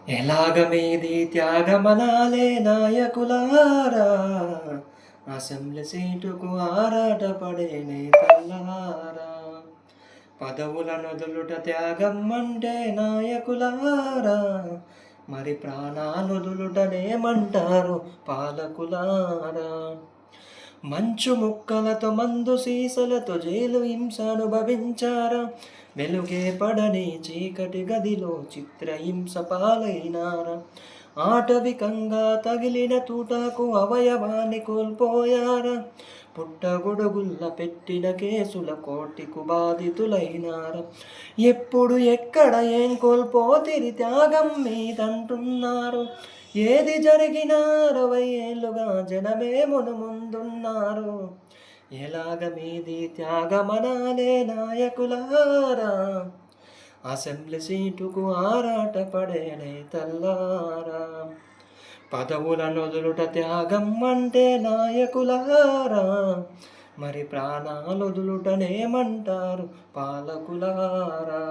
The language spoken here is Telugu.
ఎలాగ మీది త్యాగమనాలే నాయకులారా, అసెంబ్లీ సీటుకు ఆరాటపడే నేతల్లారా. పదవుల నొదులుట త్యాగం అంటే నాయకులారా, మరి ప్రాణాలొదులుటనేమంటారు పాలకులారా. మంచు ముక్కలతో మందు సీసలతో జైలు హింస అనుభవించారా, వెలుగే పడని చీకటి గదిలో చిత్రహింస పాలైనారా. ఆటవికంగా తగిలిన తూటాకు అవయవాన్ని కోల్పోయారా, పుట్టగొడుగుల్ల పెట్టిన కేసుల కోటికు బాధితులైనారా. ఎప్పుడు ఎక్కడ ఏం కోల్పోతిరి త్యాగం మీదంటున్నారు, ఏది జరిగినా 60 ఏళ్ళుగా జనమే ముందున్నారు. ఎలాగ మీది త్యాగమనాలే నాయకులారా, అసెంబ్లీ సీటుకు ఆరాటపడే నేతల్లారా. పదవుల నొదులుట త్యాగం అంటే నాయకులారా, మరి ప్రాణాలొదులుటనేమంటారు పాలకులారా.